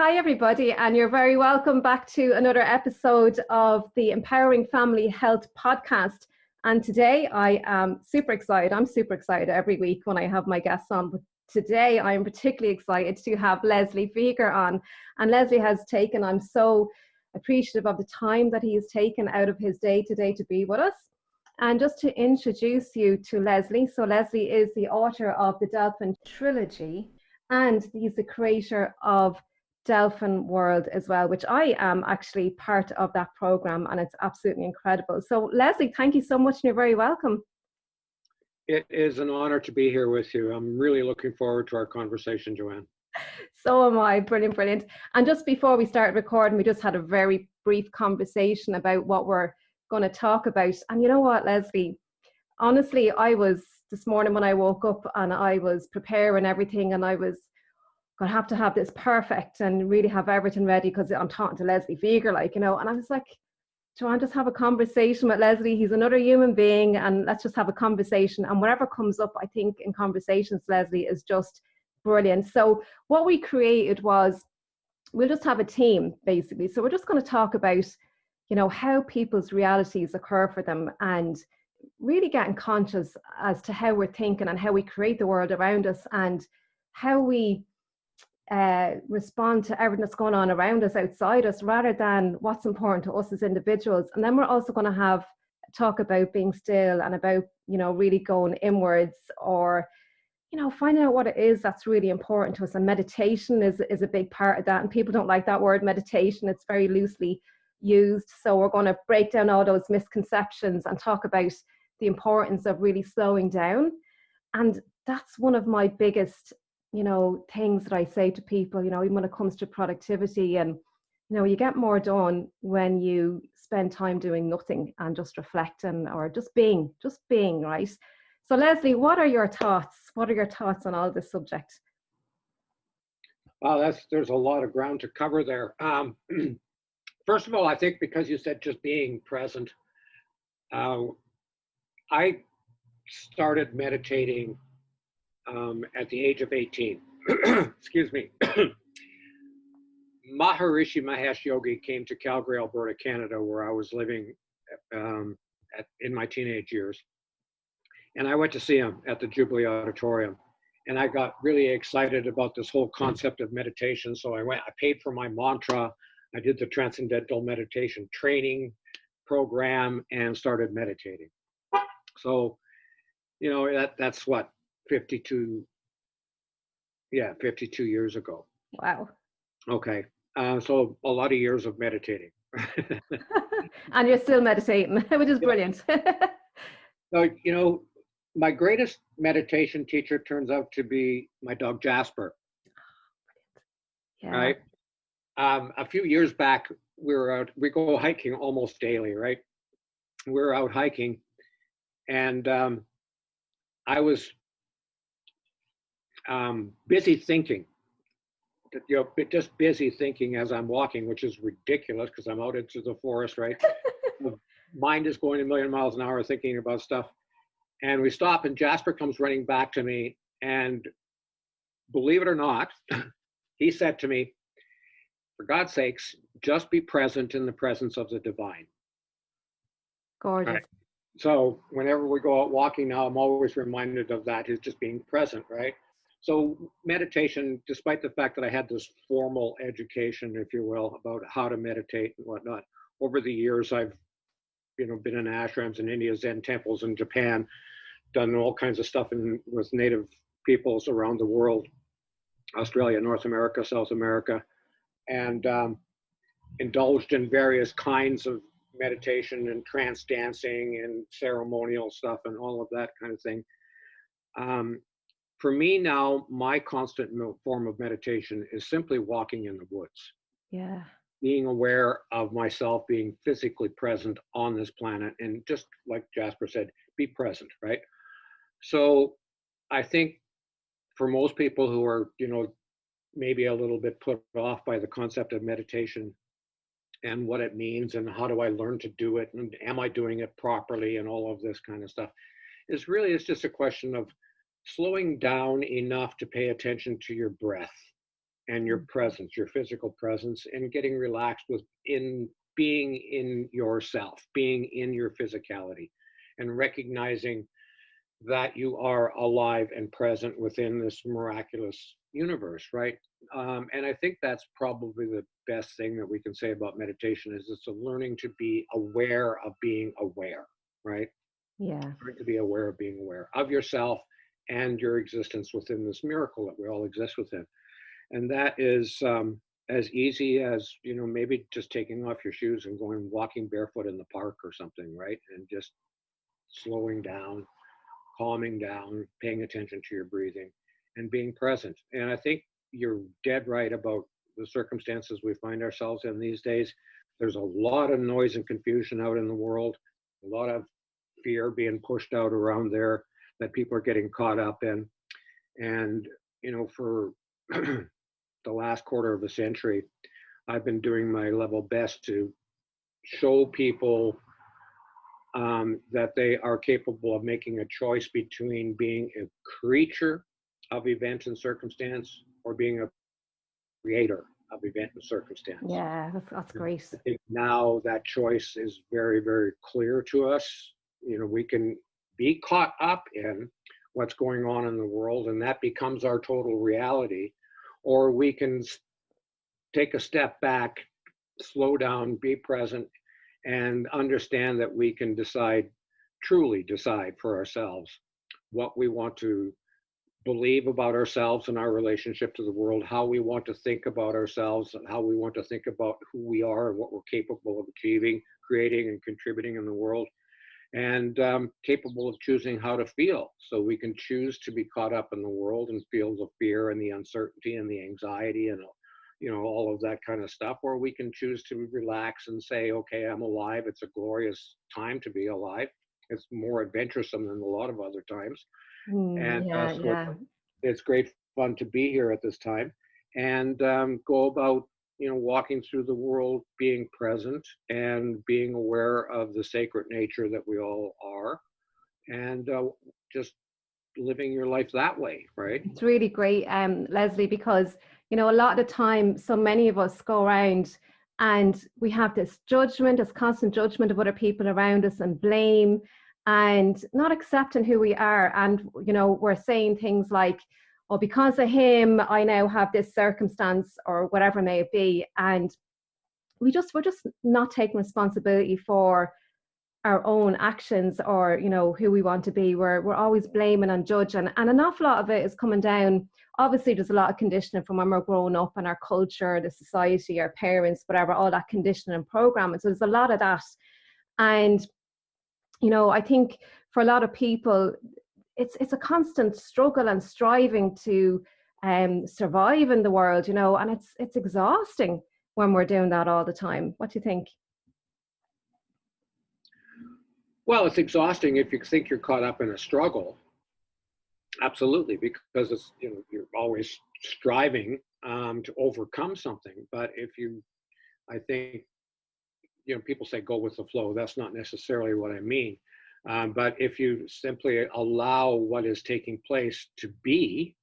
Hi, everybody, and you're very welcome back to another episode of the Empowering Family Health podcast. And today I am super excited. I'm super excited every week when I have my guests on, but today I am particularly excited to have Leslie Fieger on. And Leslie has taken, I'm so appreciative of the time that he has taken out of his day today to be with us. And just to introduce you to Leslie, so Leslie is the author of the DELFIN Trilogy, and he's the creator of Delfin World as well, which I am actually part of that program, and it's absolutely incredible. So Leslie, thank you so much, and you're very welcome. It is an honor to be here with you. I'm really looking forward to our conversation, Joanne. So am I. Brilliant, brilliant. And just before we started recording, we just had a very brief conversation about what we're going to talk about. And you know what, Leslie, honestly, I was this morning when I woke up and I was preparing everything, and I was going to have this perfect and really have everything ready because I'm talking to Leslie Fieger, like, you know, and I was like, Joanne, just have a conversation with Leslie. He's another human being, and let's just have a conversation. And whatever comes up, I think, in conversations, Leslie, is just brilliant. So what we created was, we'll just have a team, basically. So we're just going to talk about, you know, how people's realities occur for them, and really getting conscious as to how we're thinking and how we create the world around us, and how we respond to everything that's going on around us, outside us, rather than what's important to us as individuals. And then we're also going to talk about being still, and about, you know, really going inwards, or, you know, finding out what it is that's really important to us. And meditation is a big part of that. And people don't like that word meditation. It's very loosely used. So we're going to break down all those misconceptions and talk about the importance of really slowing down. And that's one of my biggest, you know, things that I say to people, you know, even when it comes to productivity. And, you know, you get more done when you spend time doing nothing and just reflecting, or just being, right? So Leslie, what are your thoughts? What are your thoughts on all this subject? Wow, there's a lot of ground to cover there. First of all, I think because you said just being present, I started meditating at the age of 18. Excuse me. Maharishi Mahesh Yogi came to Calgary, Alberta, Canada, where I was living in my teenage years. And I went to see him at the Jubilee Auditorium. And I got really excited about this whole concept of meditation. So I paid for my mantra. I did the Transcendental Meditation Training program and started meditating. So, you know, that's what, 52 years ago. Wow. Okay. So a lot of years of meditating. And you're still meditating, which is brilliant. So, you know, my greatest meditation teacher turns out to be my dog, Jasper. Yeah. Right. A few years back, we go hiking almost daily, right? We're out hiking, and I was busy thinking, you know, just busy thinking as I'm walking, which is ridiculous because I'm out into the forest, right? The mind is going a million miles an hour thinking about stuff. And we stop, and Jasper comes running back to me, and believe it or not, he said to me, for God's sakes, just be present in the presence of the divine. Gorgeous. Right. So whenever we go out walking now, I'm always reminded of that, is just being present, right? So meditation, despite the fact that I had this formal education, if you will, about how to meditate and whatnot, over the years I've, you know, been in ashrams in India, Zen Temples in Japan, done all kinds of stuff with native peoples around the world, Australia, North America, South America, and indulged in various kinds of meditation and trance dancing and ceremonial stuff and all of that kind of thing. For me now, my constant form of meditation is simply walking in the woods. Yeah. Being aware of myself, being physically present on this planet, and just like Jasper said, be present, right? So I think for most people who are, you know, maybe a little bit put off by the concept of meditation and what it means and how do I learn to do it and am I doing it properly and all of this kind of stuff, it's just a question of slowing down enough to pay attention to your breath and your presence, your physical presence, and getting relaxed with in being in yourself, being in your physicality, and recognizing that you are alive and present within this miraculous universe, right? And I think that's probably the best thing that we can say about meditation is it's a learning to be aware of being aware, right? Yeah. Learn to be aware of being aware of yourself and your existence within this miracle that we all exist within. And that is as easy as, maybe just taking off your shoes and going walking barefoot in the park or something, right? And just slowing down, calming down, paying attention to your breathing, and being present. And I think you're dead right about the circumstances we find ourselves in these days. There's a lot of noise and confusion out in the world, a lot of fear being pushed out around there that people are getting caught up in. And, for the last quarter of a century, I've been doing my level best to show people that they are capable of making a choice between being a creature of event and circumstance or being a creator of event and circumstance. Yeah, that's great. I think now that choice is very, very clear to us. We can be caught up in what's going on in the world, and that becomes our total reality, or we can take a step back, slow down, be present, and understand that we can truly decide for ourselves what we want to believe about ourselves and our relationship to the world, how we want to think about ourselves, and how we want to think about who we are and what we're capable of achieving, creating, and contributing in the world, and capable of choosing how to feel. So we can choose to be caught up in the world and feel the fear and the uncertainty and the anxiety and all of that kind of stuff, or we can choose to relax and say, okay, I'm alive. It's a glorious time to be alive. It's more adventuresome than a lot of other times. It's great fun to be here at this time and go about, walking through the world, being present and being aware of the sacred nature that we all are, and just living your life that way, right? It's really great, Leslie, because a lot of the time, so many of us go around and we have this constant judgment of other people around us, and blame, and not accepting who we are. And we're saying things like, oh, because of him, I now have this circumstance, or whatever may it be. And we're just not taking responsibility for our own actions, or who we want to be. We're always blaming and judging, and an awful lot of it is coming down. Obviously there's a lot of conditioning from when we're growing up, and our culture, the society, our parents, whatever, all that conditioning and programming. So there's a lot of that. And I think for a lot of people it's a constant struggle and striving to survive in the world, and it's exhausting when we're doing that all the time. What do you think? Well, it's exhausting if you think you're caught up in a struggle. Absolutely, because it's you're always striving to overcome something. But I think people say go with the flow. That's not necessarily what I mean. But if you simply allow what is taking place to be,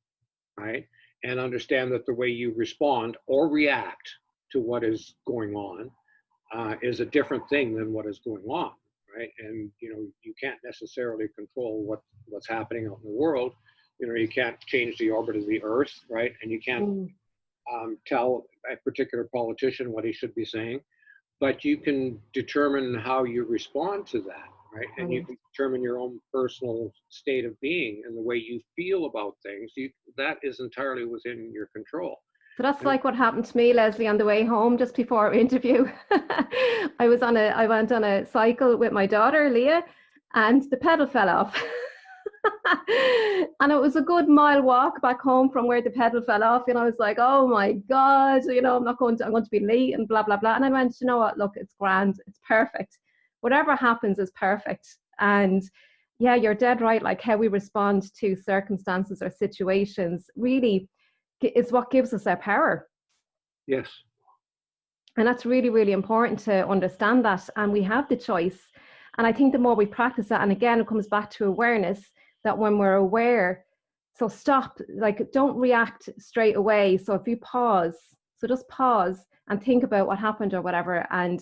right, and understand that the way you respond or react to what is going on is a different thing than what is going on. Right? And you can't necessarily control what's happening out in the world. You can't change the orbit of the Earth, right? And you can't tell a particular politician what he should be saying, but you can determine how you respond to that, right? And you can determine your own personal state of being and the way you feel about things. That is entirely within your control. So that's like what happened to me, Leslie, on the way home just before our interview. I went on a cycle with my daughter, Leah, and the pedal fell off. And it was a good mile walk back home from where the pedal fell off. And I was like, oh my God, I'm going to be late and blah, blah, blah. And I went, you know what, look, it's grand. It's perfect. Whatever happens is perfect. And yeah, you're dead right. Like how we respond to circumstances or situations really is what gives us our power. Yes. And that's really, really important to understand that. And we have the choice. And I think the more we practice that, and again, it comes back to awareness, that when we're aware, So stop, like, don't react straight away. So if you pause, so just pause and think about what happened or whatever, and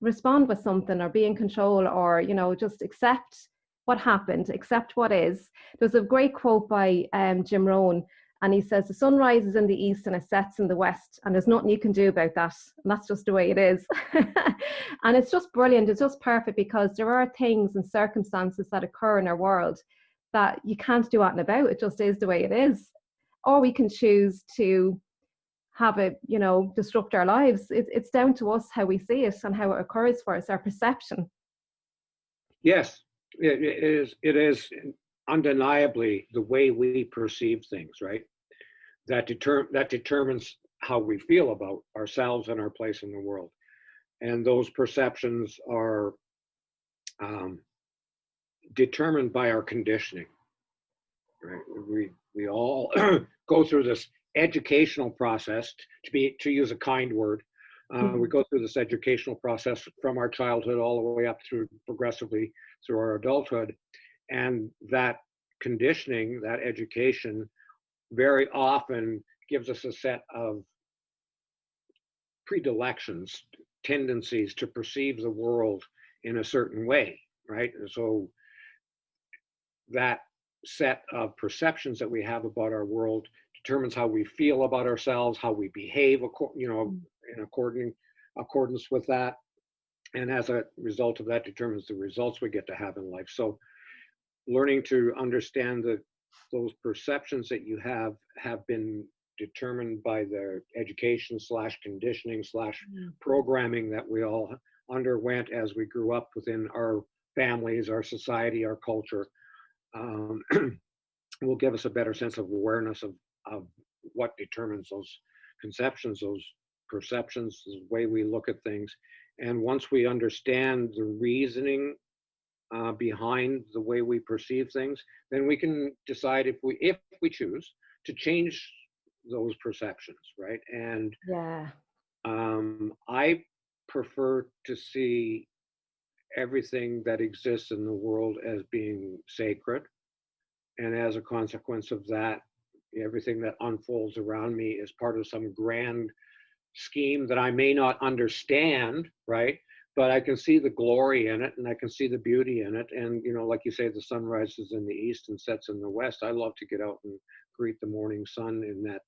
respond with something, or be in control, or, you know, just accept what happened, accept what is. There's a great quote by Jim Rohn, and he says, the sun rises in the east and it sets in the west, and there's nothing you can do about that. And that's just the way it is. And it's just brilliant. It's just perfect, because there are things and circumstances that occur in our world that you can't do anything about. It just is the way it is. Or we can choose to have it, you know, disrupt our lives. It's down to us how we see it and how it occurs for us, our perception. Yes, it is undeniably the way we perceive things, right? That determines how we feel about ourselves and our place in the world. And those perceptions are determined by our conditioning, right? We all go through this educational process, to use a kind word. We go through this educational process from our childhood all the way up through progressively through our adulthood. And that conditioning, that education, very often gives us a set of predilections, tendencies to perceive the world in a certain way, right? So that set of perceptions that we have about our world determines how we feel about ourselves, how we behave, you know, in accordance with that. And as a result of that determines the results we get to have in life. So learning to understand that those perceptions that you have been determined by the education / conditioning / programming that we all underwent as we grew up within our families, our society, our culture, will give us a better sense of awareness of what determines those conceptions, those perceptions, the way we look at things. And once we understand the reasoning behind the way we perceive things, then we can decide if we choose to change those perceptions, right? And Yeah. I prefer to see everything that exists in the world as being sacred. And as a consequence of that, everything that unfolds around me is part of some grand scheme that I may not understand, right? But I can see the glory in it, and I can see the beauty in it. And, you know, like you say, the sun rises in the east and sets in the west. I love to get out and greet the morning sun in that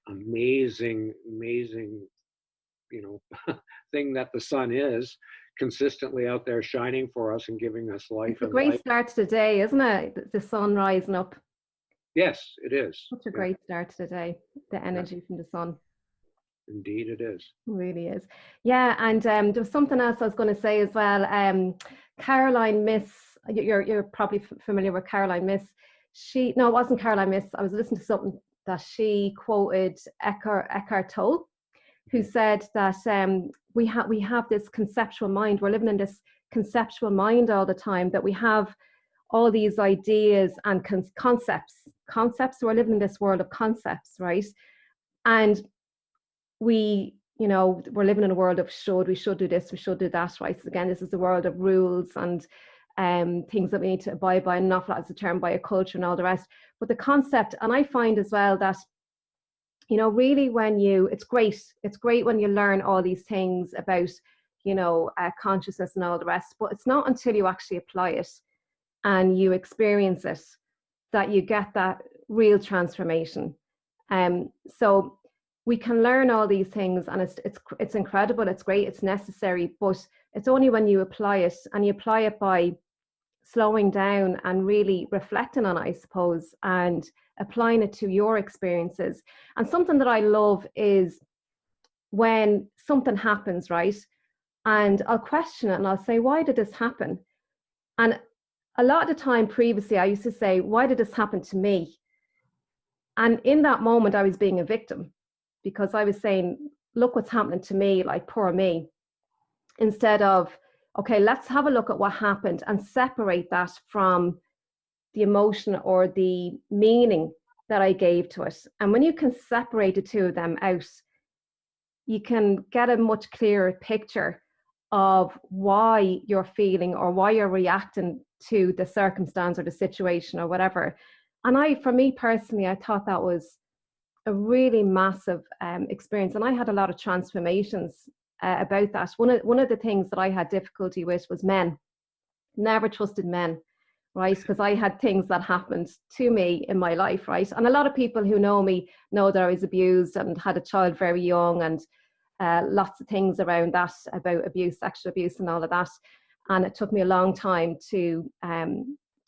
amazing, you know, thing that the sun is, consistently out there shining for us and giving us life. It's a great start to the day, isn't it? The sun rising up. Yes, it is. Such a great start to the day, the energy from the sun. Indeed it is. It really is. Yeah, and there was something else I was going to say as well. Caroline Myss, you're probably familiar with Caroline Myss. No, it wasn't Caroline Myss. I was listening to something that she quoted Eckhart Tolle, who said that we have this conceptual mind. We're living in this conceptual mind all the time, that we have all these ideas and concepts. We're living in this world of concepts, right? And we're living in a world of we should do this, we should do that, right? So again, this is the world of rules and things that we need to abide by, and not as a term by a culture and all the rest. But the concept, and I find as well that, you know, really it's great when you learn all these things about, you know, consciousness and all the rest, but it's not until you actually apply it and you experience it that you get that real transformation. So we can learn all these things, and it's incredible, it's great, it's necessary, but it's only when you apply it, and you apply it by slowing down and really reflecting on it, I suppose, and applying it to your experiences. And something that I love is when something happens, right? And I'll question it and I'll say, why did this happen? And a lot of the time previously, I used to say, why did this happen to me? And in that moment, I was being a victim, because I was saying, look what's happening to me, like poor me, instead of, okay, let's have a look at what happened and separate that from the emotion or the meaning that I gave to it. And when you can separate the two of them out, you can get a much clearer picture of why you're feeling or why you're reacting to the circumstance or the situation or whatever. And for me personally, I thought that was a really massive experience. And I had a lot of transformations about that. One of the things that I had difficulty with was men. Never trusted men, right? Because I had things that happened to me in my life, right? And a lot of people who know me know that I was abused and had a child very young, and lots of things around that about abuse, sexual abuse, and all of that. And it took me a long time to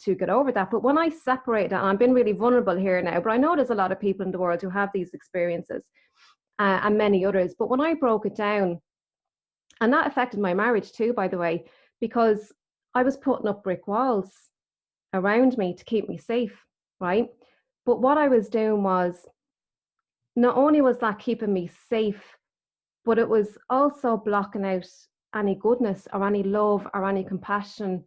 get over that. But when I separated, and I've been really vulnerable here now, but I know there's a lot of people in the world who have these experiences and many others. But when I broke it down, and that affected my marriage too, by the way, because I was putting up brick walls around me to keep me safe, right? But what I was doing was, not only was that keeping me safe, but it was also blocking out any goodness or any love or any compassion.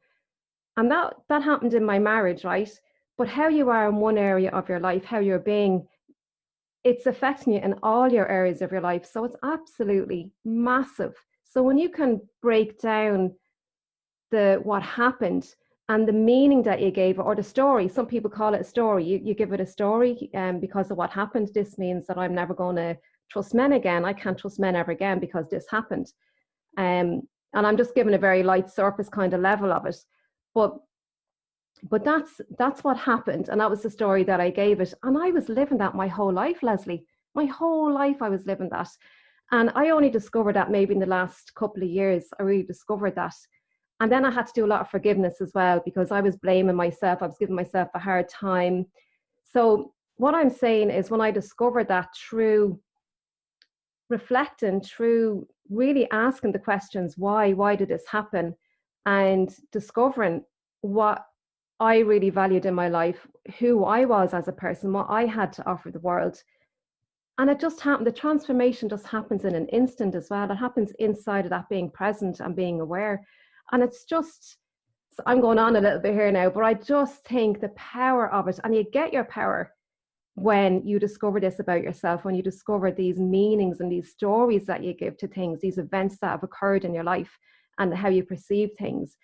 And that happened in my marriage, right? But how you are in one area of your life, how you're being, it's affecting you in all your areas of your life. So it's absolutely massive. So when you can break down what happened and the meaning that you gave it, or the story, some people call it a story, you give it a story because of what happened. This means that I'm never going to trust men again. I can't trust men ever again because this happened. And I'm just giving a very light surface kind of level of it. But that's what happened. And that was the story that I gave it. And I was living that my whole life, Leslie. My whole life I was living that. And I only discovered that maybe in the last couple of years. I really discovered that. And then I had to do a lot of forgiveness as well, because I was blaming myself. I was giving myself a hard time. So what I'm saying is, when I discovered that through reflecting, through really asking the questions, why did this happen? And discovering what I really valued in my life, who I was as a person, what I had to offer the world. And it just happened. The transformation just happens in an instant as well. It happens inside of that being present and being aware. And it's just, so I'm going on a little bit here now, but I just think the power of it, and you get your power when you discover this about yourself, when you discover these meanings and these stories that you give to things, these events that have occurred in your life and how you perceive things.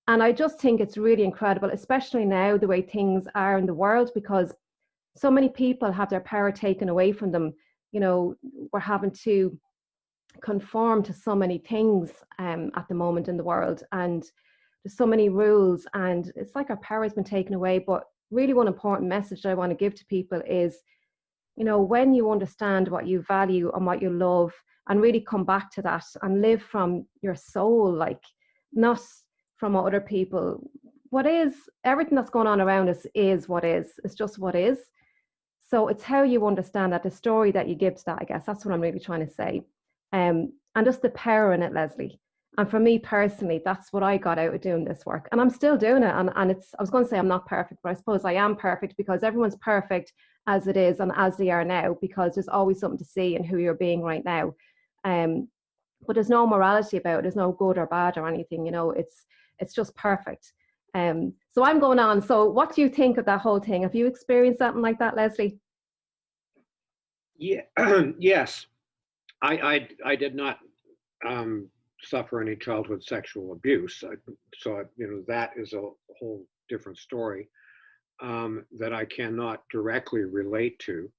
And I just think it's really incredible, especially now, the way things are in the world, because so many people have their power taken away from them. You know, we're having to conform to so many things at the moment in the world, and there's so many rules, and it's like our power has been taken away. But really, one important message that I want to give to people is, you know, when you understand what you value and what you love, and really come back to that and live from your soul, like, not from what other people, what is, everything that's going on around us is what is, it's just what is. So it's how you understand that, the story that you give to that, I guess that's what I'm really trying to say. And just the power in it, Leslie. And for me personally, that's what I got out of doing this work. And I'm still doing it. And it's, I was going to say I'm not perfect, but I suppose I am perfect, because everyone's perfect as it is and as they are now, because there's always something to see in who you're being right now. But there's no morality about it. There's no good or bad or anything, you know, it's just perfect. So I'm going on. So what do you think of that whole thing? Have you experienced something like that, Leslie? Yeah, yes. I did not suffer any childhood sexual abuse. So, you know, that is a whole different story that I cannot directly relate to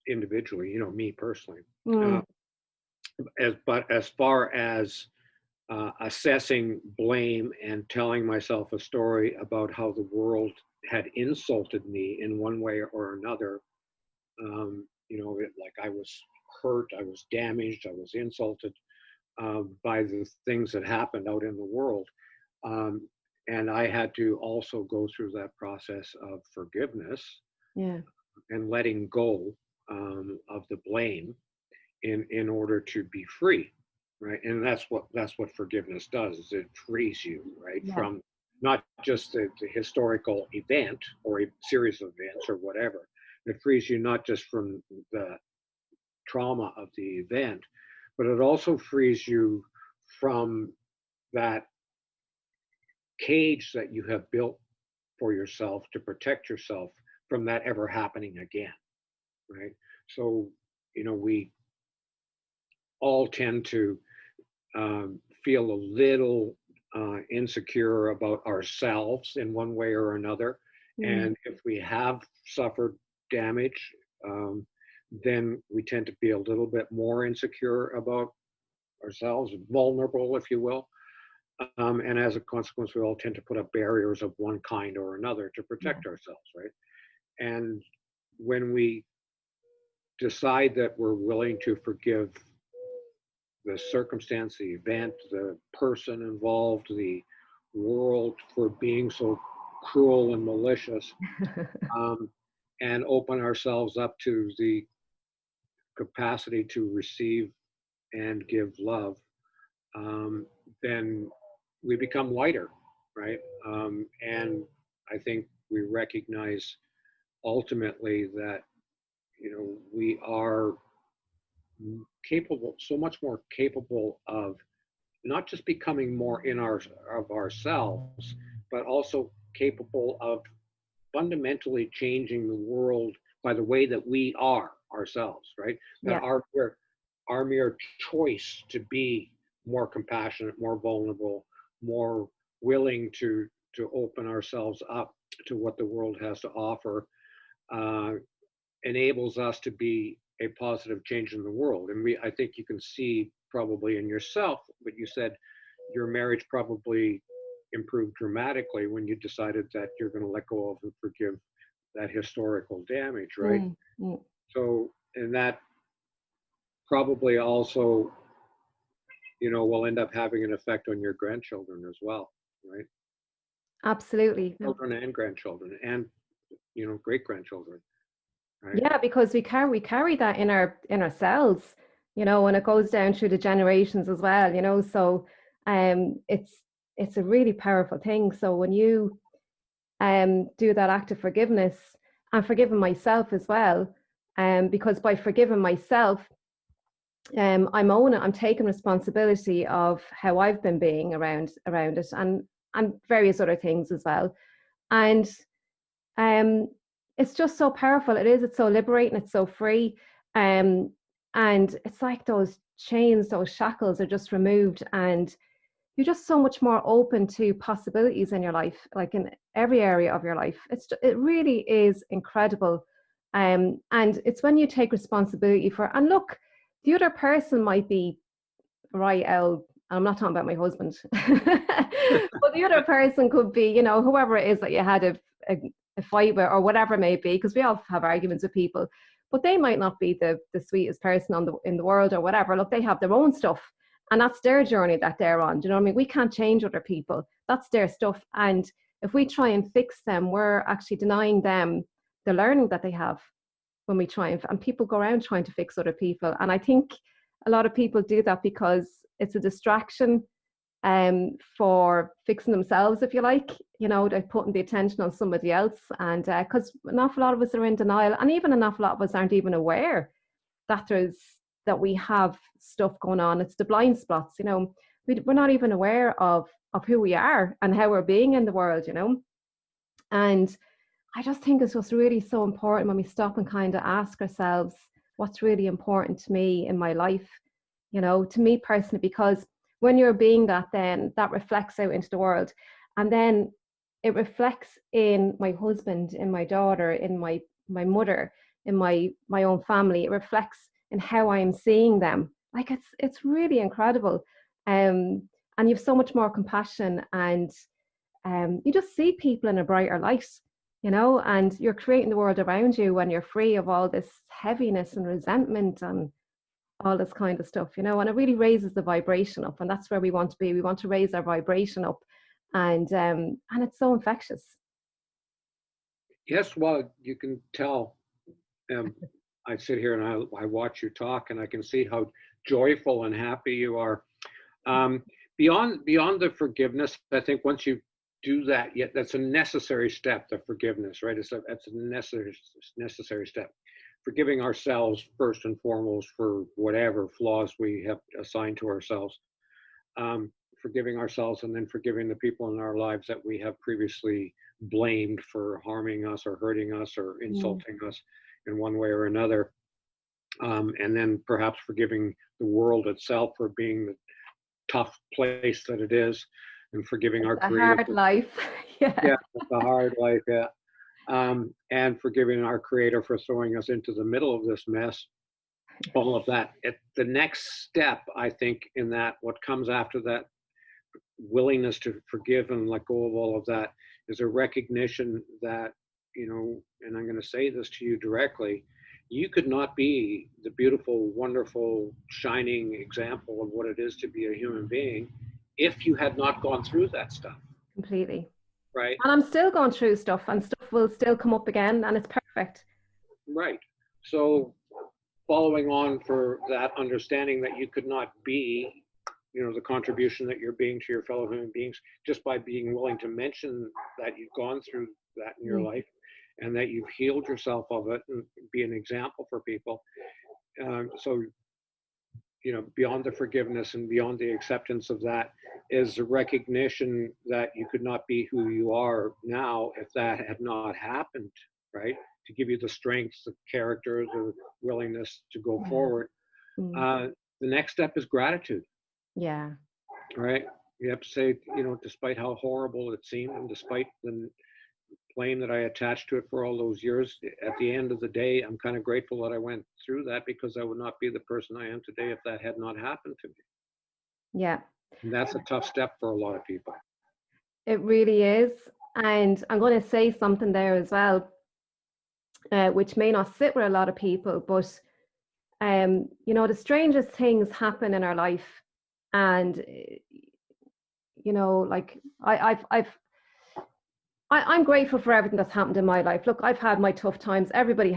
individually, you know, me personally. But as far as assessing blame and telling myself a story about how the world had insulted me in one way or another, you know, like I was hurt, I was damaged, I was insulted by the things that happened out in the world. And I had to also go through that process of forgiveness, and letting go of the blame in order to be free, right? And that's what forgiveness does, is it frees you, right, from not just the historical event or a series of events or whatever. It frees you not just from the trauma of the event, but it also frees you from that cage that you have built for yourself to protect yourself from that ever happening again, right? So, you know, we all tend to feel a little insecure about ourselves in one way or another. And if we have suffered damage, then we tend to be a little bit more insecure about ourselves, vulnerable, if you will. And as a consequence, we all tend to put up barriers of one kind or another to protect ourselves, right? And when we decide that we're willing to forgive the circumstance, the event, the person involved, the world for being so cruel and malicious, and open ourselves up to the capacity to receive and give love, then we become lighter, right? And I think we recognize ultimately that, we are capable, so much more capable of not just becoming more of ourselves, but also capable of fundamentally changing the world by the way that we are ourselves, right? That our mere choice to be more compassionate, more vulnerable, more willing to open ourselves up to what the world has to offer, enables us to be a positive change in the world. And I think you can see probably in yourself, but you said your marriage probably improved dramatically when you decided that you're going to let go of and forgive that historical damage, right? So, and that probably also, will end up having an effect on your grandchildren as well, right? Absolutely. Children and grandchildren and, great grandchildren. Right? Yeah, because we carry that in ourselves, and it goes down through the generations as well, so it's a really powerful thing. So when you do that act of forgiveness, and forgiving myself as well, because by forgiving myself, I'm taking responsibility of how I've been being around it, and various other things as well. And it's just so powerful. It's so liberating, it's so free. And it's like those chains, those shackles are just removed, and you're just so much more open to possibilities in your life, like in every area of your life. It really is incredible. And it's when you take responsibility and look, the other person might be right, I'm not talking about my husband, but the other person could be, whoever it is that you had a fight with or whatever it may be, because we all have arguments with people, but they might not be the sweetest person in the world or whatever. Look, they have their own stuff, and that's their journey that they're on. Do you know what I mean? We can't change other people. That's their stuff. And if we try and fix them, we're actually denying them the learning that they have when we try and people go around trying to fix other people. And I think a lot of people do that because it's a distraction for fixing themselves, if you like. They're putting the attention on somebody else. And because an awful lot of us are in denial, and even an awful lot of us aren't even aware that we have stuff going on. It's the blind spots, we're not even aware of who we are and how we're being in the world, And I just think it's just really so important when we stop and kind of ask ourselves, what's really important to me in my life, to me personally, because when you're being that, then that reflects out into the world. And then it reflects in my husband, in my daughter, in my mother, in my own family. It reflects in how I'm seeing them. Like it's really incredible. And you've so much more compassion, and you just see people in a brighter light, and you're creating the world around you when you're free of all this heaviness and resentment and all this kind of stuff, and it really raises the vibration up, and that's where we want to be. We want to raise our vibration up, and it's so infectious. Yes, well, you can tell. I sit here and I watch you talk, and I can see how joyful and happy you are. Beyond the forgiveness, I think once you do that, that's a necessary step. The forgiveness, right? That's a necessary step. Forgiving ourselves first and foremost for whatever flaws we have assigned to ourselves. Forgiving ourselves, and then forgiving the people in our lives that we have previously blamed for harming us or hurting us or insulting us in one way or another. And then perhaps forgiving the world itself for being the tough place that it is, and forgiving our hard life. Yeah, it's a hard life. Yeah. and forgiving our Creator for throwing us into the middle of this mess. All of that. The next step, I think, in that, what comes after that willingness to forgive and let go of all of that, is a recognition that, and I'm going to say this to you directly, you could not be the beautiful, wonderful, shining example of what it is to be a human being if you had not gone through that stuff. Completely. Right. And I'm still going through stuff, and stuff will still come up again, and it's perfect. Right. So following on for that understanding that you could not be, the contribution that you're being to your fellow human beings just by being willing to mention that you've gone through that in your life and that you've healed yourself of it and be an example for people. So, beyond the forgiveness and beyond the acceptance of that is the recognition that you could not be who you are now if that had not happened, right? To give you the strength, the character, the willingness to go forward. The next step is gratitude. Yeah. Right. You have to say, despite how horrible it seemed and despite the blame that I attached to it for all those years, at the end of the day, I'm kind of grateful that I went through that, because I would not be the person I am today if that had not happened to me. Yeah. And that's a tough step for a lot of people. It really is. And I'm going to say something there as well, which may not sit with a lot of people, but the strangest things happen in our life. And I'm grateful for everything that's happened in my life. Look, I've had my tough times. Everyone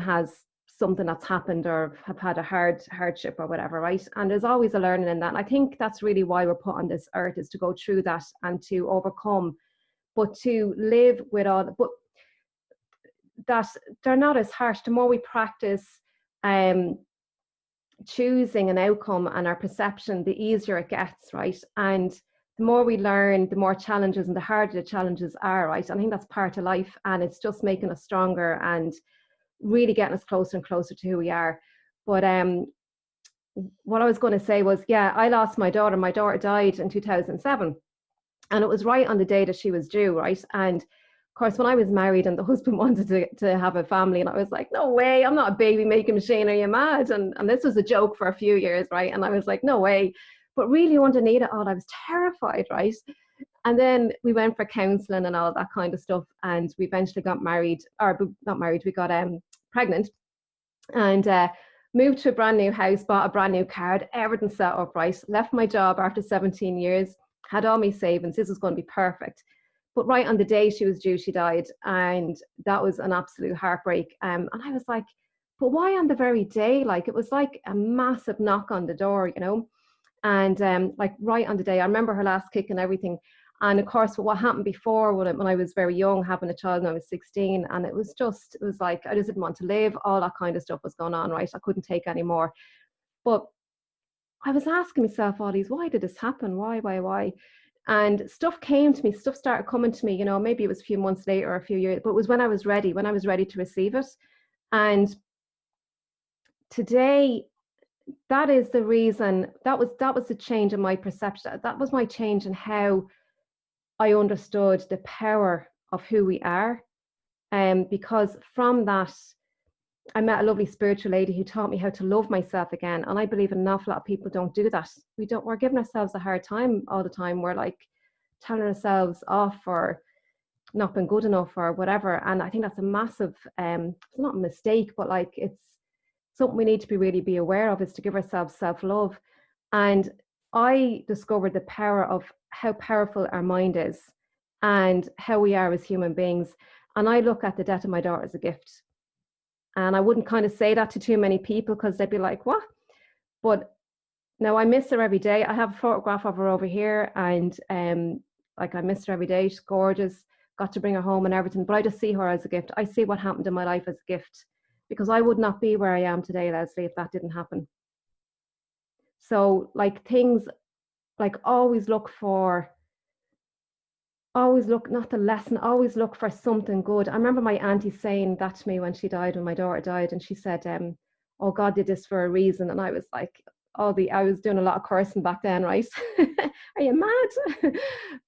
has something that's happened or have had a hardship or whatever, right? And there's always a learning in that. And I think that's really why we're put on this earth, is to go through that and to overcome, but to live with all, but that they're not as harsh. The more we practice choosing an outcome and our perception, the easier it gets, right? And the more we learn, the more challenges and the harder the challenges are, right? I think that's part of life, and it's just making us stronger and really getting us closer and closer to who we are. But what I was going to say was, I lost my daughter. My daughter died in 2007, and it was right on the day that she was due, right? And of course, when I was married and the husband wanted to have a family, and I was like, no way, I'm not a baby making machine, are you mad? And this was a joke for a few years, right? And I was like, no way. But really underneath it all, I was terrified, right? And then we went for counseling and all that kind of stuff. And we eventually got married, or not married, we got pregnant, and moved to a brand new house, bought a brand new car, everything set up right, left my job after 17 years, had all my savings, this was going to be perfect. But right on the day she was due, she died. And that was an absolute heartbreak. And I was like, but why on the very day? Like, it was like a massive knock on the door, and like right on the day. I remember her last kick and everything. And of course, what happened before, when I was very young, having a child when I was 16, and it was like, I just didn't want to live. All that kind of stuff was going on, right? I couldn't take any more. But I was asking myself all these, why did this happen? Why? And stuff came to me, stuff started coming to me, maybe it was a few months later or a few years, but it was when I was ready to receive it. And today, that is the reason, that was the change in my perception. That was my change in how I understood the power of who we are. Because from that, I met a lovely spiritual lady who taught me how to love myself again. And I believe an awful lot of people don't do that. We're giving ourselves a hard time all the time. We're like telling ourselves off or not being good enough or whatever. And I think that's a massive, it's not a mistake, but like it's something we need to really be aware of, is to give ourselves self-love. And I discovered the power of how powerful our mind is and how we are as human beings. And I look at the death of my daughter as a gift. And I wouldn't kind of say that to too many people, because they'd be like, what? But now I miss her every day. I have a photograph of her over here, and like I miss her every day. She's gorgeous. Got to bring her home and everything. But I just see her as a gift. I see what happened in my life as a gift, because I would not be where I am today, Leslie, if that didn't happen. So like things, like always look, not the lesson, always look for something good. I remember my auntie saying that to me when my daughter died, and she said, oh, God did this for a reason. And I was like, I was doing a lot of cursing back then, right? Are you mad?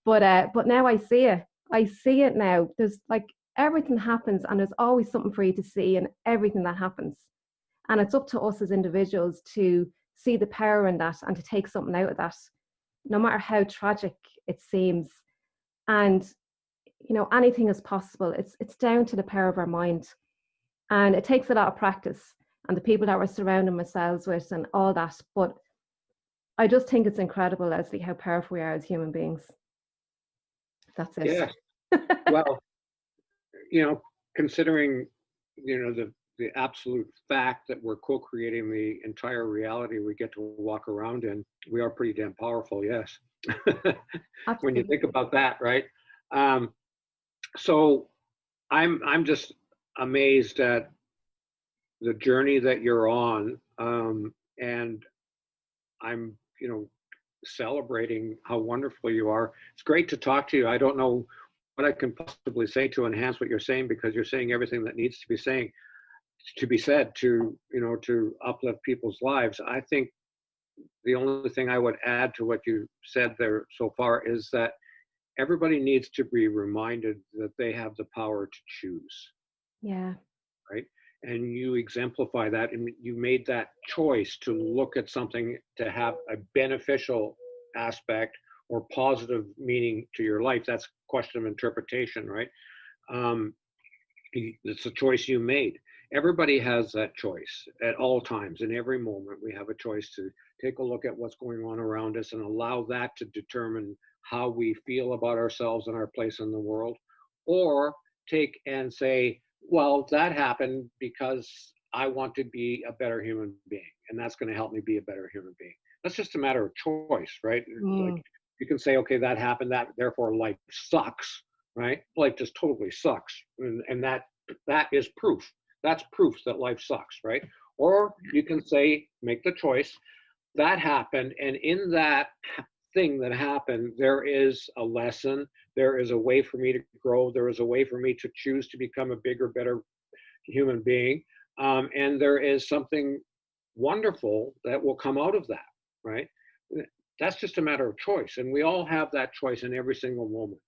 But now I see it now. There's like everything happens, and there's always something for you to see in everything that happens. And it's up to us as individuals to see the power in that and to take something out of that, no matter how tragic it seems. And, you know, anything is possible. It's down to the power of our mind. And it takes a lot of practice and the people that we're surrounding ourselves with and all that. But I just think it's incredible, Leslie, how powerful we are as human beings. That's it. Yes. Well, you know, considering, you know, the absolute fact that we're co-creating the entire reality we get to walk around in, we are pretty damn powerful, yes. When you think about that, right? So I'm just amazed at the journey that you're on, and I'm, you know, celebrating how wonderful you are. It's great to talk to you. I don't know what I can possibly say to enhance what you're saying, because you're saying everything that needs to be said to, you know, to uplift people's lives. I think the only thing I would add to what you said there so far is that everybody needs to be reminded that they have the power to choose. Yeah. Right. And you exemplify that, and you made that choice to look at something to have a beneficial aspect or positive meaning to your life. That's a question of interpretation, right? It's a choice you made. Everybody has that choice at all times. In every moment, we have a choice to take a look at what's going on around us and allow that to determine how we feel about ourselves and our place in the world, or take and say, well, that happened because I want to be a better human being, and that's going to help me be a better human being. That's just a matter of choice, right? Like, you can say, okay, that happened, that therefore life sucks, right? Life just totally sucks, and that is proof. That's proof that life sucks, right? Or you can say, make the choice, that happened, and in that thing that happened, there is a lesson, there is a way for me to grow, there is a way for me to choose to become a bigger, better human being, and there is something wonderful that will come out of that, right? That's just a matter of choice, and we all have that choice in every single moment.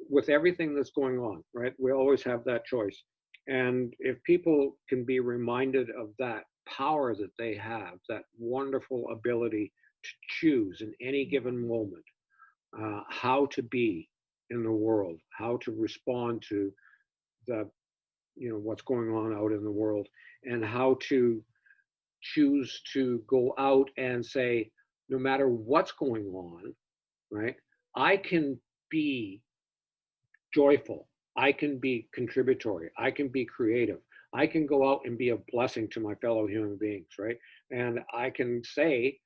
With everything that's going on, right? We always have that choice. And if people can be reminded of that power that they have, that wonderful ability to choose in any given moment, how to be in the world, how to respond to the, you know, what's going on out in the world, and how to choose to go out and say, no matter what's going on, right? I can be joyful. I can be contributory. I can be creative. I can go out and be a blessing to my fellow human beings, right? And I can say,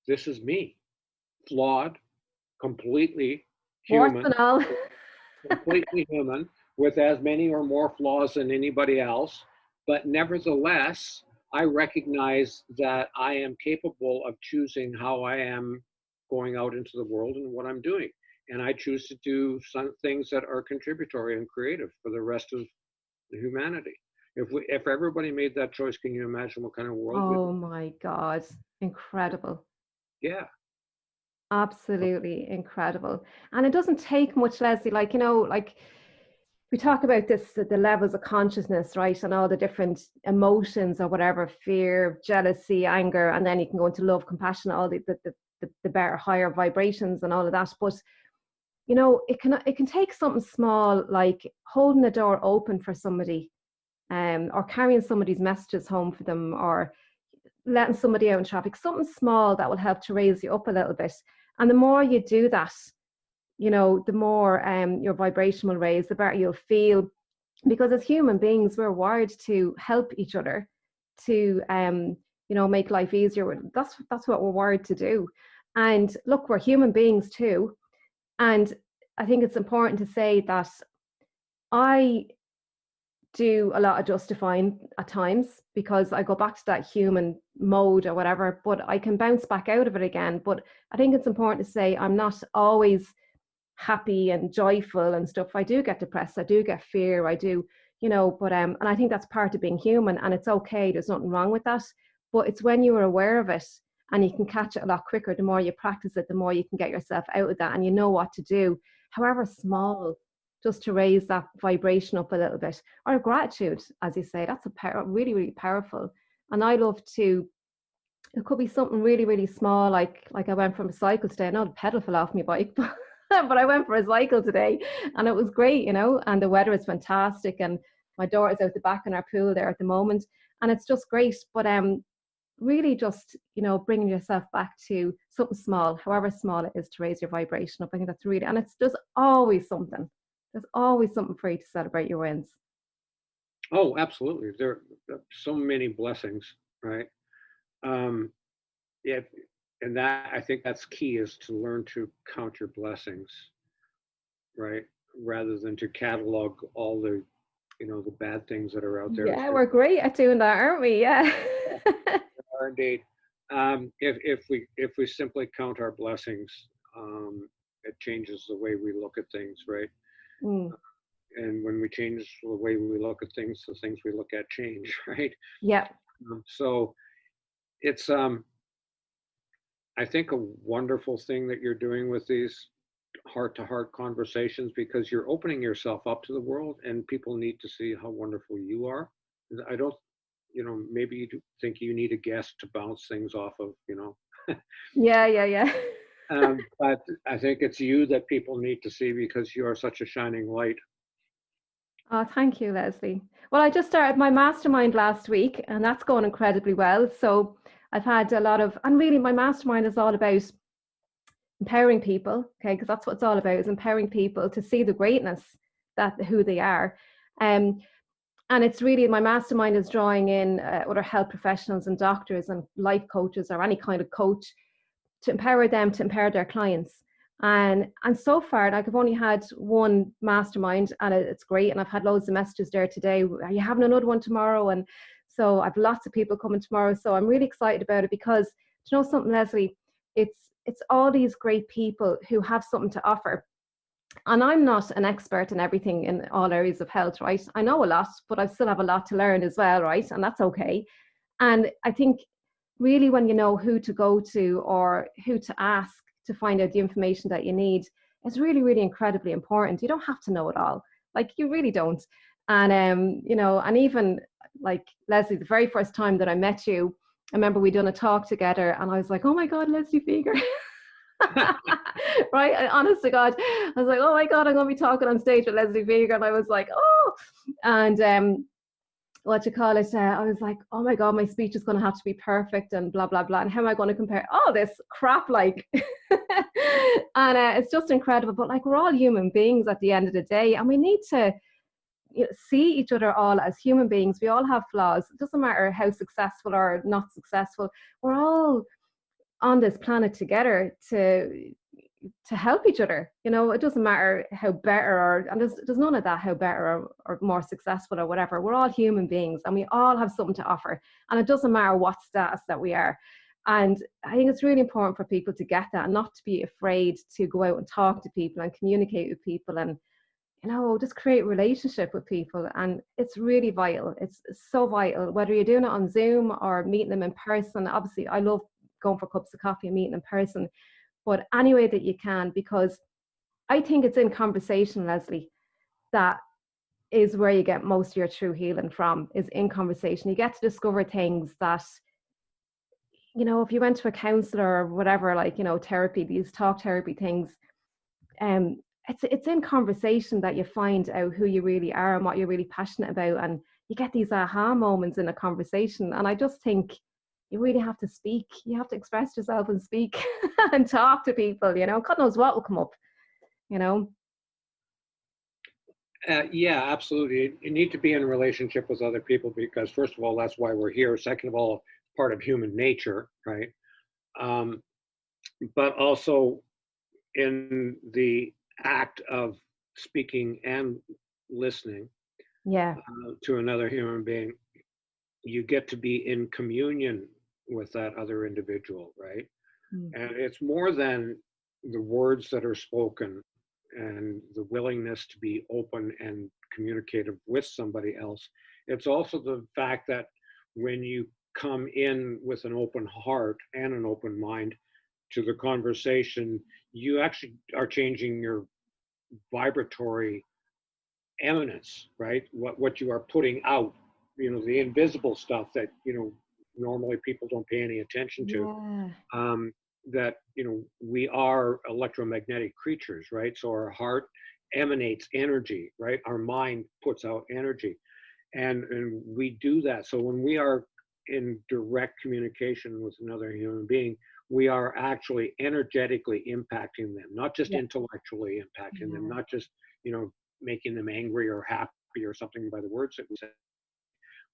this is me, flawed, completely human, completely human, with as many or more flaws than anybody else. But nevertheless, I recognize that I am capable of choosing how I am going out into the world and what I'm doing. And I choose to do some things that are contributory and creative for the rest of humanity. If everybody made that choice, can you imagine what kind of world? Oh my God, incredible. Yeah. Absolutely incredible. And it doesn't take much, Leslie, like, you know, like we talk about this, the levels of consciousness, right? And all the different emotions or whatever, fear, jealousy, anger, and then you can go into love, compassion, all the better, higher vibrations and all of that. But you know, it can take something small, like holding the door open for somebody, or carrying somebody's messages home for them, or letting somebody out in traffic, something small that will help to raise you up a little bit. And the more you do that, you know, the more your vibration will raise, the better you'll feel. Because as human beings, we're wired to help each other, to you know, make life easier. That's what we're wired to do. And look, we're human beings too. And I think it's important to say that I do a lot of justifying at times, because I go back to that human mode or whatever, but I can bounce back out of it again. But I think it's important to say I'm not always happy and joyful and stuff. I do get depressed, I do get fear, I do, you know, but and I think that's part of being human, and it's okay, there's nothing wrong with that. But it's when you are aware of it, and you can catch it a lot quicker. The more you practice it, the more you can get yourself out of that, and you know what to do, however small just to raise that vibration up a little bit. Or gratitude, as you say, that's really, really powerful. And I love to, it could be something really, really small, like I went for a cycle today. I know the pedal fell off my bike, but I went for a cycle today and it was great, you know, and the weather is fantastic. And my daughter's out the back in our pool there at the moment. And it's just great. But really just, you know, bringing yourself back to something small, however small it is, to raise your vibration up. I think that's really, and it's just always something. There's always something for you to celebrate your wins. Oh, absolutely. There are so many blessings, right? Yeah, and that, I think that's key, is to learn to count your blessings, right? Rather than to catalog all the, you know, the bad things that are out there. Yeah, we're great at doing that, aren't we? Yeah. Are indeed. If we simply count our blessings, it changes the way we look at things, right? Mm. And when we change the way we look at things, the things we look at change, right? Yeah. So it's I think a wonderful thing that you're doing with these heart-to-heart conversations, because you're opening yourself up to the world, and people need to see how wonderful you are. I don't, you know, maybe you think you need a guest to bounce things off of, you know. Yeah. But I think it's you that people need to see, because you are such a shining light. Oh, thank you, Leslie. Well, I just started my mastermind last week, and that's going incredibly well. So I've had a lot of, and really my mastermind is all about empowering people, okay, because that's what it's all about, is empowering people to see the greatness that who they are. And it's really, my mastermind is drawing in other health professionals and doctors and life coaches or any kind of coach to empower them to empower their clients. And so far, like, I've only had one mastermind, and it's great. And I've had loads of messages there today. Are you having another one tomorrow? And so I've lots of people coming tomorrow. So I'm really excited about it, because, do you know something, Leslie? It's all these great people who have something to offer. And I'm not an expert in everything in all areas of health, right? I know a lot, but I still have a lot to learn as well, right? And that's okay. And I think really, when you know who to go to or who to ask to find out the information that you need, it's really, really incredibly important. You don't have to know it all. Like, you really don't. And, you know, and even like, Leslie, the very first time that I met you, I remember we done a talk together, and I was like, oh my God, Leslie Fieger. Right? Honest to God, I was like, oh my God, I'm going to be talking on stage with Leslie Fieger. And I was like, oh, and what you call it, I was like, oh my God, my speech is going to have to be perfect and blah, blah, blah. And how am I going to compare all this crap? Like, and it's just incredible. But like, we're all human beings at the end of the day, and we need to, you know, see each other all as human beings. We all have flaws. It doesn't matter how successful or not successful. We're all on this planet together to help each other. You know, it doesn't matter how better, or, and there's none of that, how better or more successful or whatever. We're all human beings, and we all have something to offer, and it doesn't matter what status that we are. And I think it's really important for people to get that, and not to be afraid to go out and talk to people and communicate with people, and, you know, just create a relationship with people. And it's really vital. It's so vital, whether you're doing it on Zoom or meeting them in person. Obviously, I love going for cups of coffee and meeting in person, but any way that you can, because I think it's in conversation, Leslie, that is where you get most of your true healing from, is in conversation. You get to discover things that, you know, if you went to a counselor or whatever, like, you know, therapy, these talk therapy things, it's in conversation that you find out who you really are and what you're really passionate about, and you get these aha moments in a conversation. And I just think you really have to speak. You have to express yourself and speak and talk to people, you know. God knows what will come up, you know. Yeah, absolutely. You need to be in a relationship with other people, because first of all, that's why we're here. Second of all, part of human nature, right? But also in the act of speaking and listening to another human being, you get to be in communion with that other individual, right? And it's more than the words that are spoken and the willingness to be open and communicative with somebody else. It's also the fact that when you come in with an open heart and an open mind to the conversation, you actually are changing your vibratory eminence, right? What you are putting out, the invisible stuff that, normally people don't pay any attention to. Yeah. That, we are electromagnetic creatures, right? So our heart emanates energy, right? Our mind puts out energy. And we do that. So when we are in direct communication with another human being, we are actually energetically impacting them, not just Yeah. intellectually impacting them, Yeah. not just, making them angry or happy or something by the words that we say.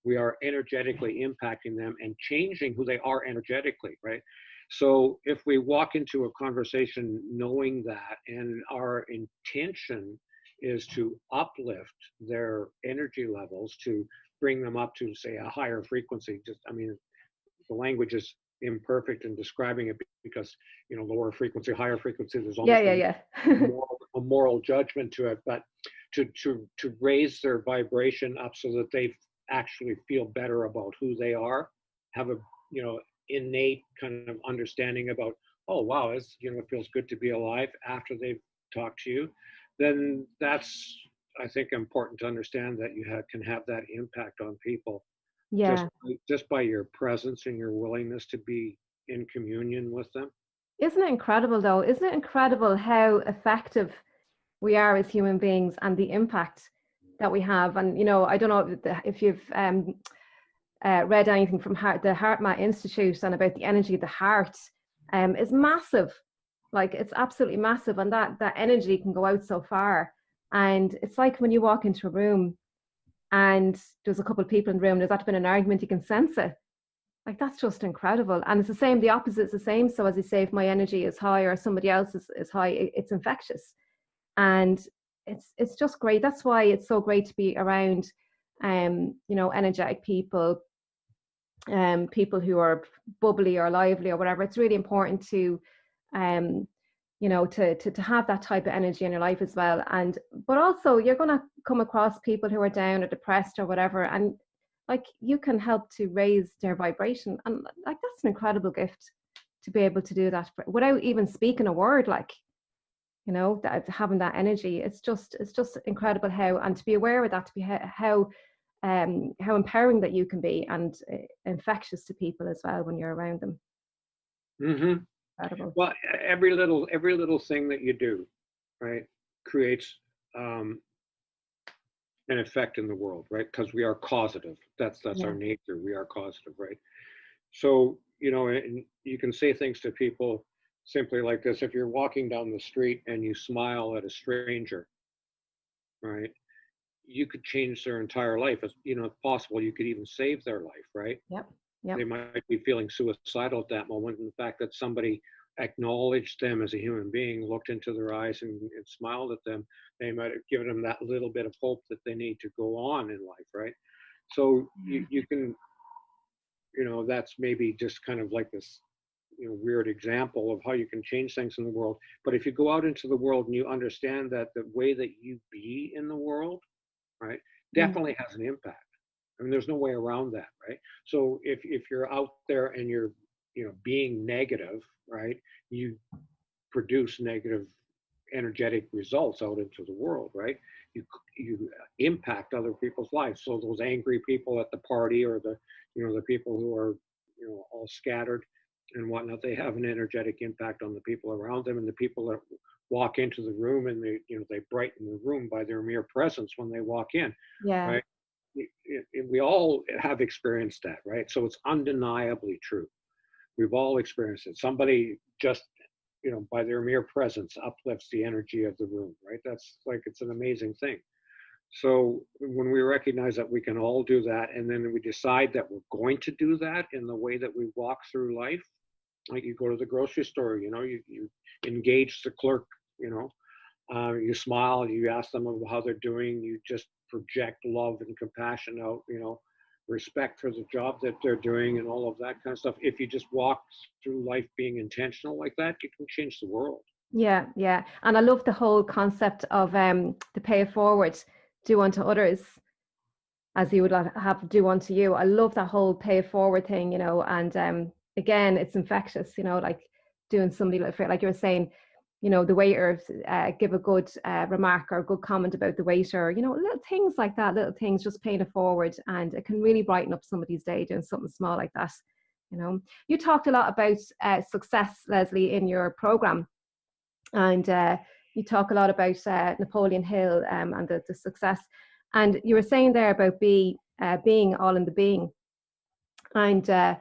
We are energetically impacting them and changing who they are energetically, right? So if we walk into a conversation knowing that, and our intention is to uplift their energy levels, to bring them up to, say, a higher frequency, the language is imperfect in describing it because, lower frequency, higher frequency, there's Yeah, almost yeah, yeah. a moral judgment to it, but to raise their vibration up so that they actually feel better about who they are, have a, innate kind of understanding about, oh wow, it feels good to be alive after they've talked to you. Then that's, I think, important to understand that you can have that impact on people just Yeah. just by your presence and your willingness to be in communion with them. Isn't it incredible though? Isn't it incredible how effective we are as human beings and the impact that we have? And I don't know if you've read anything from the HeartMath Institute and about the energy of the heart. Is massive. Like it's absolutely massive, and that energy can go out so far. And it's like when you walk into a room and there's a couple of people in the room, there's actually been an argument, you can sense it. Like that's just incredible. And it's the same, the opposite is the same. So as you say, if my energy is high or somebody else is high, it's infectious. And it's just great. That's why it's so great to be around energetic people, people who are bubbly or lively or whatever. It's really important to to have that type of energy in your life as well. And but also you're going to come across people who are down or depressed or whatever, and like you can help to raise their vibration, and like that's an incredible gift to be able to do that without even speaking a word. Like that having that energy, it's just incredible how, and to be aware of that, to be how empowering that you can be, and infectious to people as well when you're around them. Mm-hmm. Incredible. Well, every little thing that you do, right, creates an effect in the world, right? Because we are causative. That's Yeah. our nature. We are causative, right? So and you can say things to people simply like this. If you're walking down the street and you smile at a stranger, right, you could change their entire life. As if possible, you could even save their life, right? Yep. Yep. They might be feeling suicidal at that moment, and the fact that somebody acknowledged them as a human being, looked into their eyes and smiled at them, they might have given them that little bit of hope that they need to go on in life, right? So you can, that's maybe just kind of like this weird example of how you can change things in the world. But if you go out into the world and you understand that the way that you be in the world, right, definitely has an impact. I mean, there's no way around that, right? So if you're out there and you're being negative, right, you produce negative energetic results out into the world, right? You impact other people's lives. So those angry people at the party, or the the people who are all scattered and whatnot, they have an energetic impact on the people around them, and the people that walk into the room, and they brighten the room by their mere presence when they walk in, Yeah. right? We all have experienced that, right? So it's undeniably true. We've all experienced it. Somebody just by their mere presence uplifts the energy of the room, right? That's like, it's an amazing thing. So when we recognize that we can all do that, and then we decide that we're going to do that in the way that we walk through life, like you go to the grocery store, you engage the clerk, you smile, you ask them about how they're doing, you just project love and compassion out, respect for the job that they're doing and all of that kind of stuff. If you just walk through life being intentional like that, you can change the world. Yeah, yeah. And I love the whole concept of the pay it forward, do unto others as you would have do unto you. I love that whole pay it forward thing, and again, it's infectious, like doing somebody like you were saying, the waiter give a good remark or a good comment about the waiter, little things like that, little things, just paying it forward, and it can really brighten up somebody's day doing something small like that. You talked a lot about success, Leslie, in your program, and you talk a lot about Napoleon Hill and the success, and you were saying there about being all in the being, and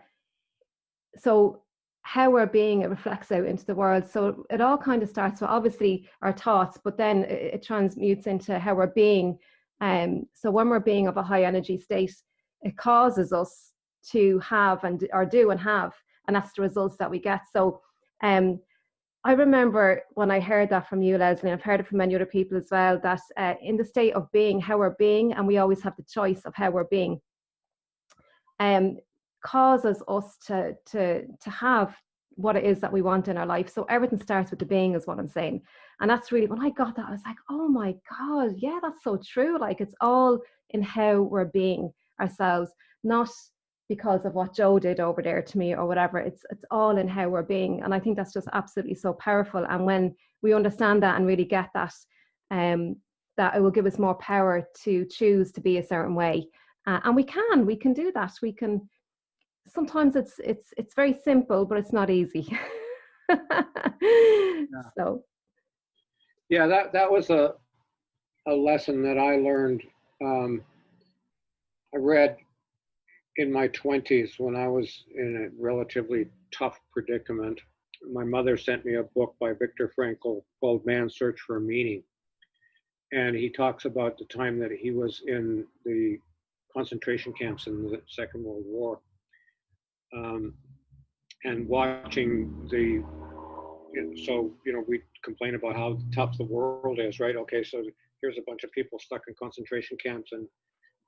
so how we're being, it reflects out into the world. So it all kind of starts with obviously our thoughts, but then it transmutes into how we're being. So when we're being of a high energy state, it causes us to have and have, and that's the results that we get. So I remember when I heard that from you, Leslie, and I've heard it from many other people as well, that in the state of being, how we're being, and we always have the choice of how we're being, causes us to have what it is that we want in our life. So everything starts with the being, is what I'm saying. And that's really, when I got that, I was like, oh my God, yeah, that's so true. Like, it's all in how we're being ourselves, not because of what Joe did over there to me or whatever. It's all in how we're being. And I think that's just absolutely so powerful. And when we understand that and really get that, that it will give us more power to choose to be a certain way. And we can do that. We can. Sometimes it's very simple, but it's not easy. So yeah, that was a lesson that I learned. I read in my 20s when I was in a relatively tough predicament. My mother sent me a book by Viktor Frankl called Man's Search for Meaning, and he talks about the time that he was in the concentration camps in the Second World War. And watching we complain about how tough the world is, right? Okay, so here's a bunch of people stuck in concentration camps, and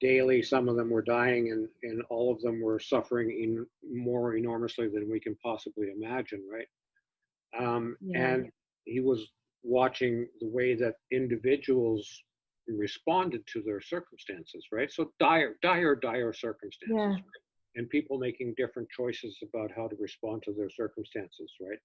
daily some of them were dying, and all of them were suffering more enormously than we can possibly imagine, right? And he was watching the way that individuals responded to their circumstances, right? So dire circumstances. Yeah. Right? And people making different choices about how to respond to their circumstances, right?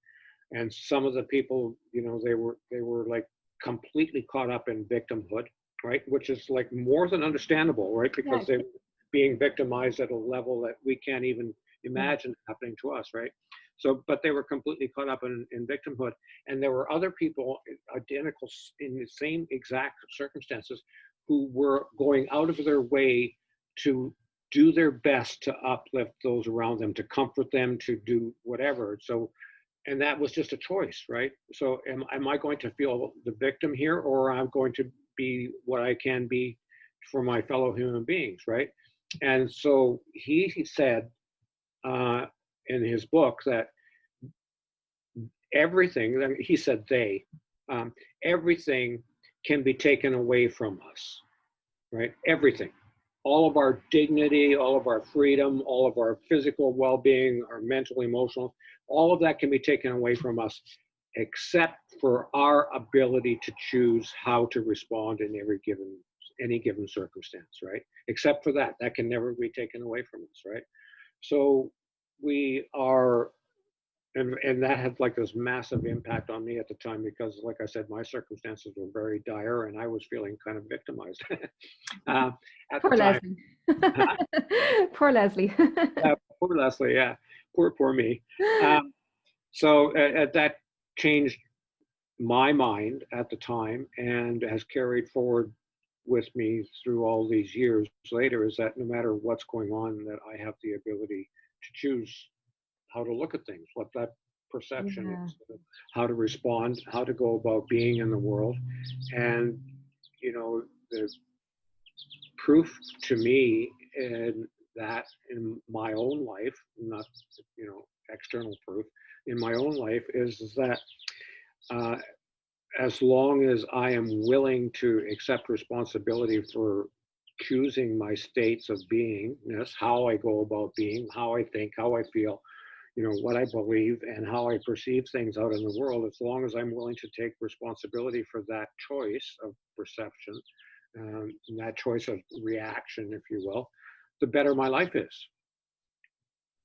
And some of the people, they were like completely caught up in victimhood, right? Which is like more than understandable, right? Because they were being victimized at a level that we can't even imagine happening to us, right? So, but they were completely caught up in victimhood. And there were other people identical in the same exact circumstances who were going out of their way to do their best to uplift those around them, to comfort them, to do whatever. So, and that was just a choice, right? So am I going to feel the victim here, or I'm going to be what I can be for my fellow human beings, right? And so he said in his book that everything, he said everything can be taken away from us, right? Everything. All of our dignity, all of our freedom, all of our physical well-being, our mental, emotional, all of that can be taken away from us, except for our ability to choose how to respond in any given circumstance, right? Except for that can never be taken away from us, right? So we are, and that had like this massive impact on me at the time, because like I said, my circumstances were very dire and I was feeling kind of victimized at poor the time. Leslie. Poor Leslie. Poor Leslie, yeah. Poor me. So that changed my mind at the time, and has carried forward with me through all these years later, is that no matter what's going on, that I have the ability to choose how to look at things, what that perception is, how to respond, how to go about being in the world. And, the proof to me in my own life, not, external proof, in my own life is that as long as I am willing to accept responsibility for choosing my states of beingness, how I go about being, how I think, how I feel, what I believe, and how I perceive things out in the world, as long as I'm willing to take responsibility for that choice of perception, and that choice of reaction, if you will, the better my life is.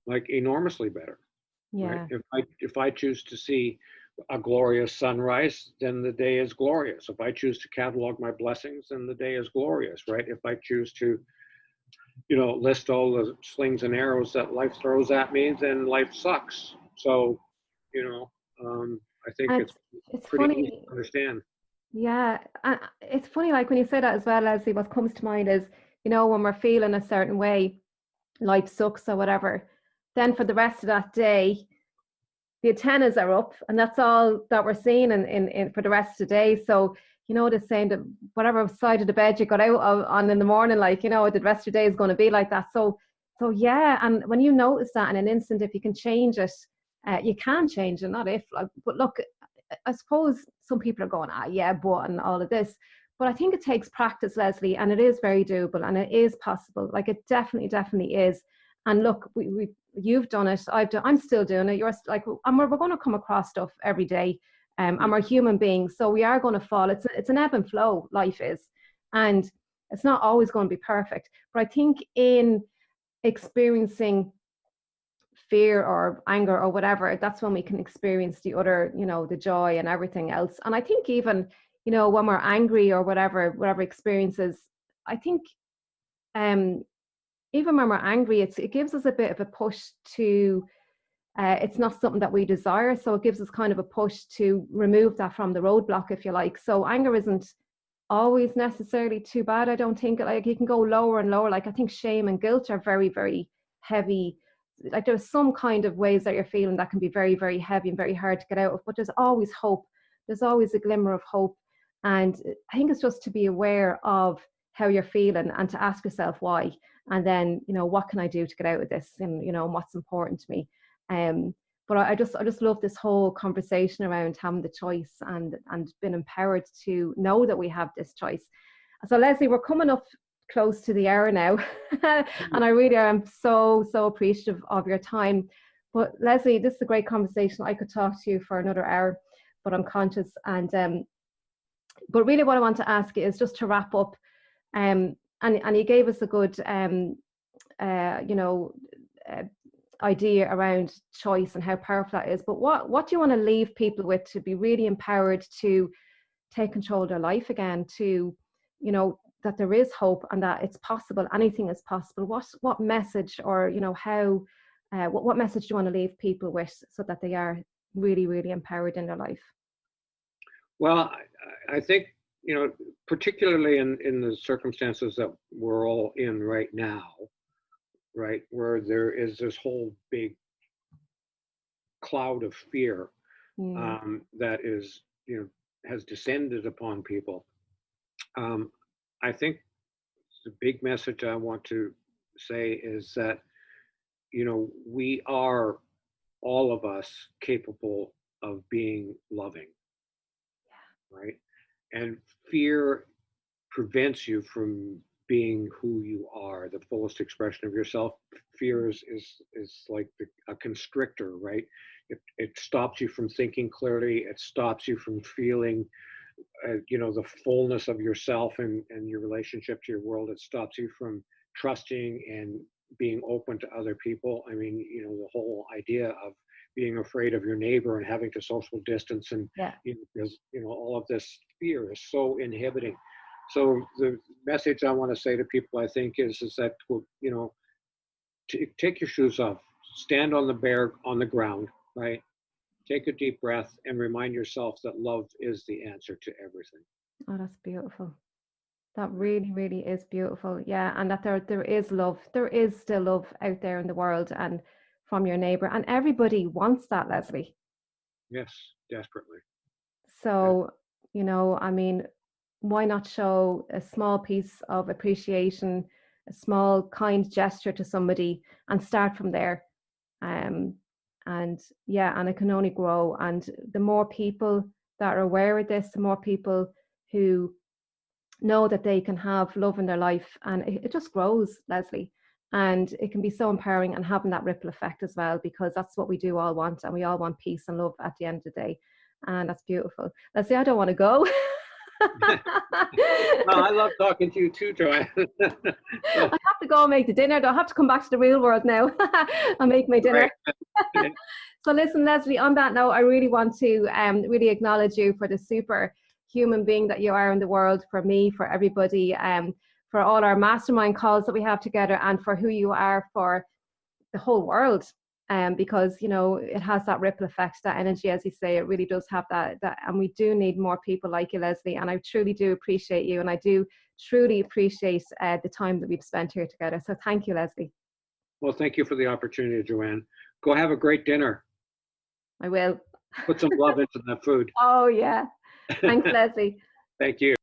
Like enormously better. Yeah. Right? If I choose to see a glorious sunrise, then the day is glorious. If I choose to catalog my blessings, then the day is glorious, right? If I choose to, list all the slings and arrows that life throws at me, then life sucks. So, I think And it's it's pretty easy funny. to understand. Yeah, it's funny, like when you say that as well, Leslie, what comes to mind is, when we're feeling a certain way, life sucks or whatever, then for the rest of that day, the antennas are up, and that's all that we're seeing in for the rest of the day. So, the saying that whatever side of the bed you got out on in the morning, like, the rest of your day is going to be like that. So yeah, and when you notice that in an instant, if you can change it, you can change it, not if, like, but look, I suppose some people are going, yeah, but, and all of this. But I think it takes practice, Leslie, and it is very doable and it is possible. Like, it definitely is. And look, you've done it, I'm still doing it. You're like, and we're going to come across stuff every day. And we're human beings, so we are going to fall. It's an ebb and flow, life is. And it's not always going to be perfect. But I think in experiencing fear or anger or whatever, that's when we can experience the other, the joy and everything else. And I think even, when we're angry or whatever experiences, I think even when we're angry, it gives us a bit of a push to, it's not something that we desire. So it gives us kind of a push to remove that from the roadblock, if you like. So anger isn't always necessarily too bad. I don't think, like, you can go lower and lower. Like, I think shame and guilt are very, very heavy. Like, there's some kind of ways that you're feeling that can be very, very heavy and very hard to get out of, but there's always hope. There's always a glimmer of hope. And I think it's just to be aware of how you're feeling and to ask yourself why. And then, what can I do to get out of this? And, what's important to me? But I just love this whole conversation around having the choice and being empowered to know that we have this choice. So Leslie, we're coming up close to the hour now, and I really am so appreciative of your time. But Leslie, this is a great conversation. I could talk to you for another hour, but I'm conscious. And but really, what I want to ask you is just to wrap up. And you gave us a good idea around choice and how powerful that is. But what do you want to leave people with to be really empowered to take control of their life again, to, that there is hope and that it's possible, anything is possible? What message, or, how, what message do you want to leave people with so that they are really, really empowered in their life? Well, I think, particularly in the circumstances that we're all in right now, right, where there is this whole big cloud of fear that is, has descended upon people. I think the big message I want to say is that, we are, all of us, capable of being loving, right? And fear prevents you from being who you are, the fullest expression of yourself. Fear is like a constrictor, right? It stops you from thinking clearly. It stops you from feeling, the fullness of yourself and your relationship to your world. It stops you from trusting and being open to other people. I mean, the whole idea of being afraid of your neighbor and having to social distance and, because, all of this fear is so inhibiting. So the message I want to say to people, I think, is that, take your shoes off, stand on the ground, right? Take a deep breath and remind yourself that love is the answer to everything. Oh, that's beautiful. That really, really is beautiful. Yeah, and that there is love. There is still love out there in the world and from your neighbor, and everybody wants that, Leslie. Yes, desperately. So, I mean, why not show a small piece of appreciation, a small kind gesture to somebody, and start from there? And it can only grow. And the more people that are aware of this, the more people who know that they can have love in their life, and it just grows, Leslie. And it can be so empowering, and having that ripple effect as well, because that's what we do all want, and we all want peace and love at the end of the day. And that's beautiful. Leslie, I don't want to go. Well, I love talking to you too, Joanne. I have to go and make the dinner. I'll have to come back to the real world now and make my dinner. So listen, Leslie, on that note, I really want to really acknowledge you for the super human being that you are in the world, for me, for everybody, for all our mastermind calls that we have together, and for who you are for the whole world. Because, you know, it has that ripple effect, that energy, as you say, it really does have that, and we do need more people like you, Leslie. And I truly do appreciate you, and I do truly appreciate the time that we've spent here together. So thank you, Leslie. Well, thank you for the opportunity, Joanne. Go have a great dinner. I will. Put some love into that food. Oh, yeah. Thanks, Leslie. Thank you.